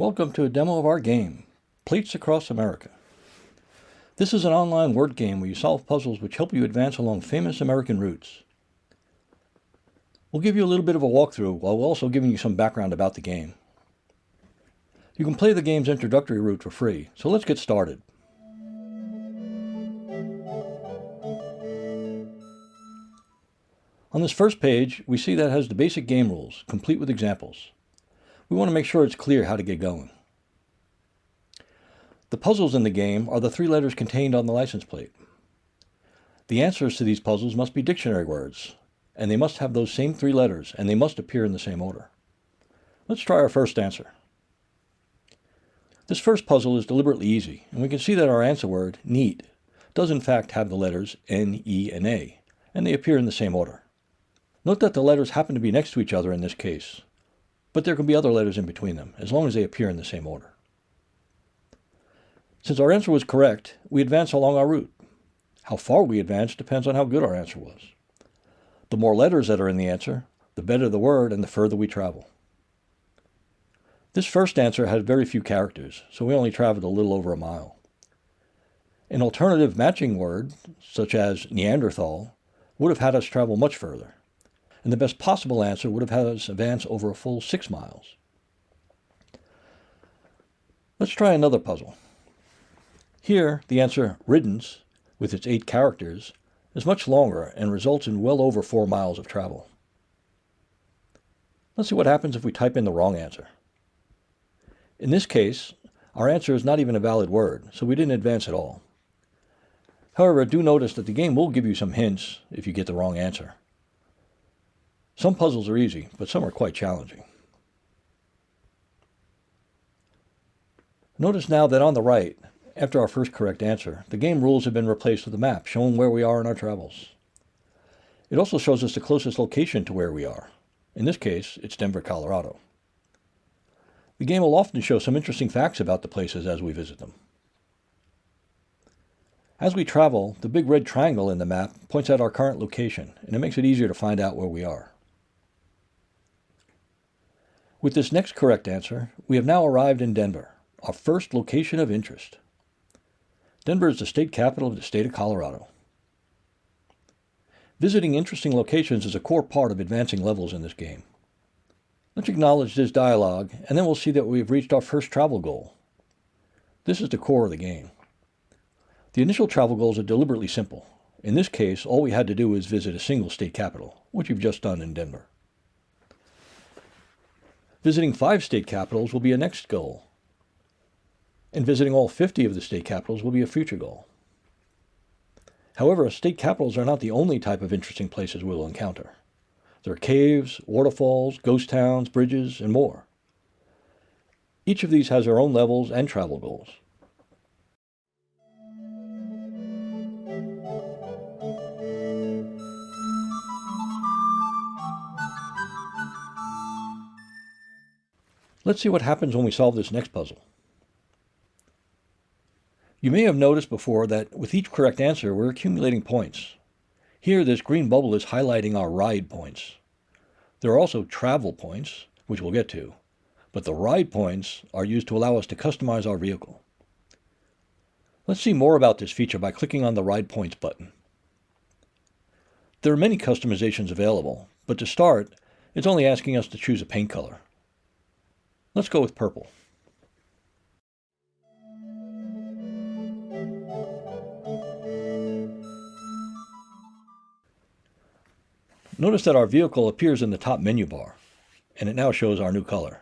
Welcome to a demo of our game, Plates Across America. This is an online word game where you solve puzzles which help you advance along famous American routes. We'll give you a little bit of a walkthrough while also giving you some background about the game. You can play the game's introductory route for free, so let's get started. On this first page, we see that it has the basic game rules, complete with examples. We want to make sure it's clear how to get going. The puzzles in the game are the 3 letters contained on the license plate. The answers to these puzzles must be dictionary words, and they must have those same 3 letters, and they must appear in the same order. Let's try our first answer. This first puzzle is deliberately easy, and we can see that our answer word, neat, does in fact have the letters N, E, and A, and they appear in the same order. Note that the letters happen to be next to each other in this case, but there can be other letters in between them, as long as they appear in the same order. Since our answer was correct, we advance along our route. How far we advance depends on how good our answer was. The more letters that are in the answer, the better the word and the further we travel. This first answer had very few characters, so we only traveled a little over a mile. An alternative matching word, such as Neanderthal, would have had us travel much further, and the best possible answer would have had us advance over a full 6 miles. Let's try another puzzle. Here, the answer riddance, with its 8 characters, is much longer and results in well over 4 miles of travel. Let's see what happens if we type in the wrong answer. In this case, our answer is not even a valid word, so we didn't advance at all. However, do notice that the game will give you some hints if you get the wrong answer. Some puzzles are easy, but some are quite challenging. Notice now that on the right, after our first correct answer, the game rules have been replaced with a map showing where we are in our travels. It also shows us the closest location to where we are. In this case, it's Denver, Colorado. The game will often show some interesting facts about the places as we visit them. As we travel, the big red triangle in the map points out our current location, and it makes it easier to find out where we are. With this next correct answer, we have now arrived in Denver, our first location of interest. Denver is the state capital of the state of Colorado. Visiting interesting locations is a core part of advancing levels in this game. Let's acknowledge this dialogue, and then we'll see that we have reached our first travel goal. This is the core of the game. The initial travel goals are deliberately simple. In this case, all we had to do was visit a single state capital, which we've just done in Denver. Visiting 5 state capitals will be a next goal, and visiting all 50 of the state capitals will be a future goal. However, state capitals are not the only type of interesting places we'll encounter. There are caves, waterfalls, ghost towns, bridges, and more. Each of these has their own levels and travel goals. Let's see what happens when we solve this next puzzle. You may have noticed before that with each correct answer, we're accumulating points. Here, this green bubble is highlighting our ride points. There are also travel points, which we'll get to, but the ride points are used to allow us to customize our vehicle. Let's see more about this feature by clicking on the Ride Points button. There are many customizations available, but to start, it's only asking us to choose a paint color. Let's go with purple. Notice that our vehicle appears in the top menu bar, and it now shows our new color.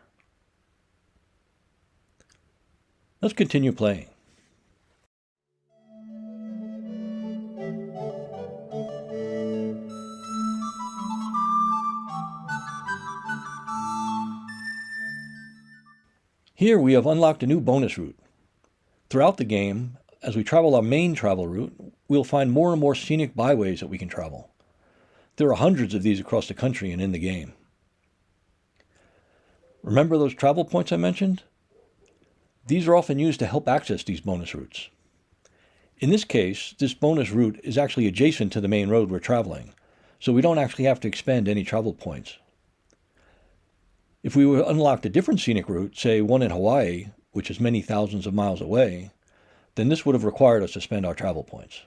Let's continue playing. Here we have unlocked a new bonus route. Throughout the game, as we travel our main travel route, we'll find more and more scenic byways that we can travel. There are hundreds of these across the country and in the game. Remember those travel points I mentioned? These are often used to help access these bonus routes. In this case, this bonus route is actually adjacent to the main road we're traveling, so we don't actually have to expend any travel points. If we unlocked a different scenic route, say one in Hawaii, which is many thousands of miles away, then this would have required us to spend our travel points.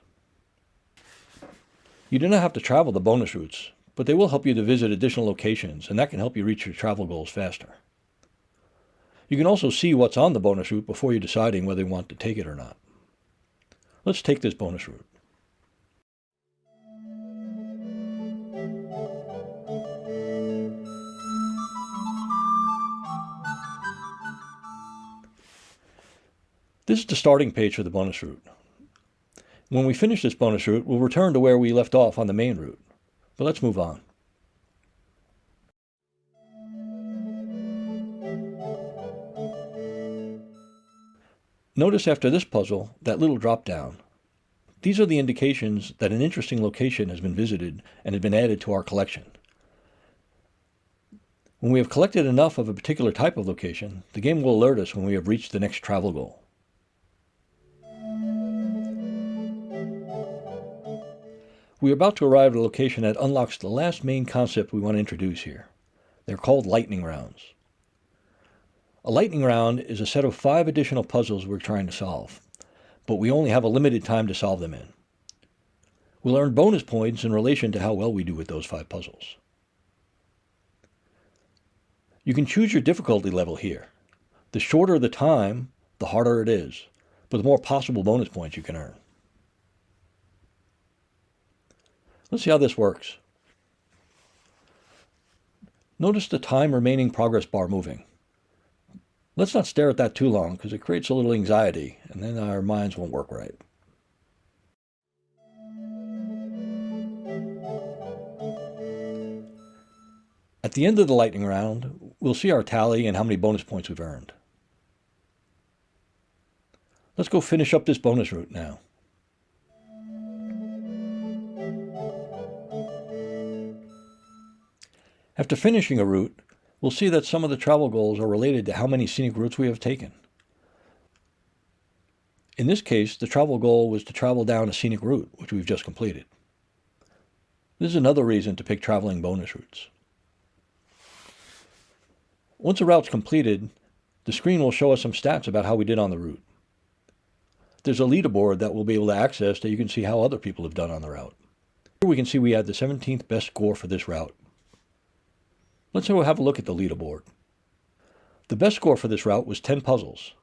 You do not have to travel the bonus routes, but they will help you to visit additional locations, and that can help you reach your travel goals faster. You can also see what's on the bonus route before you're deciding whether you want to take it or not. Let's take this bonus route. This is the starting page for the bonus route. When we finish this bonus route, we'll return to where we left off on the main route. But let's move on. Notice after this puzzle, that little drop down. These are the indications that an interesting location has been visited and has been added to our collection. When we have collected enough of a particular type of location, the game will alert us when we have reached the next travel goal. We are about to arrive at a location that unlocks the last main concept we want to introduce here. They're called lightning rounds. A lightning round is a set of 5 additional puzzles we're trying to solve, but we only have a limited time to solve them in. We'll earn bonus points in relation to how well we do with those 5 puzzles. You can choose your difficulty level here. The shorter the time, the harder it is, but the more possible bonus points you can earn. Let's see how this works. Notice the time remaining progress bar moving. Let's not stare at that too long because it creates a little anxiety and then our minds won't work right. At the end of the lightning round, we'll see our tally and how many bonus points we've earned. Let's go finish up this bonus route now. After finishing a route, we'll see that some of the travel goals are related to how many scenic routes we have taken. In this case, the travel goal was to travel down a scenic route, which we've just completed. This is another reason to pick traveling bonus routes. Once a route's completed, the screen will show us some stats about how we did on the route. There's a leaderboard that we'll be able to access that you can see how other people have done on the route. Here we can see we had the 17th best score for this route. Let's have a look at the leaderboard. The best score for this route was 10 puzzles.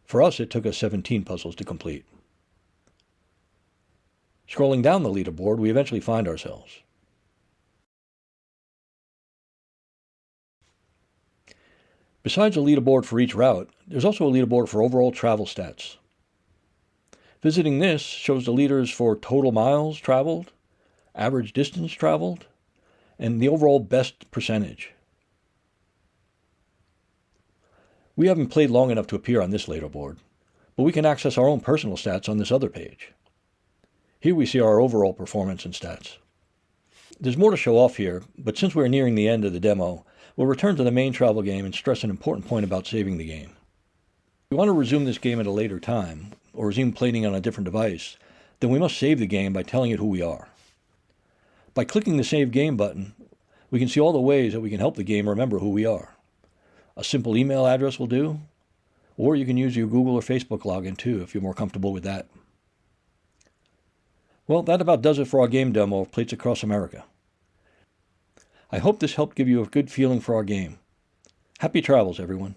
For us, it took us 17 puzzles to complete. Scrolling down the leaderboard, we eventually find ourselves. Besides a leaderboard for each route, there's also a leaderboard for overall travel stats. Visiting this shows the leaders for total miles traveled, average distance traveled, and the overall best percentage. We haven't played long enough to appear on this leaderboard, but we can access our own personal stats on this other page. Here we see our overall performance and stats. There's more to show off here, but since we're nearing the end of the demo, we'll return to the main travel game and stress an important point about saving the game. If we want to resume this game at a later time, or resume playing on a different device, then we must save the game by telling it who we are. By clicking the Save Game button, we can see all the ways that we can help the game remember who we are. A simple email address will do, or you can use your Google or Facebook login too if you're more comfortable with that. Well, that about does it for our game demo of Plates Across America. I hope this helped give you a good feeling for our game. Happy travels, everyone.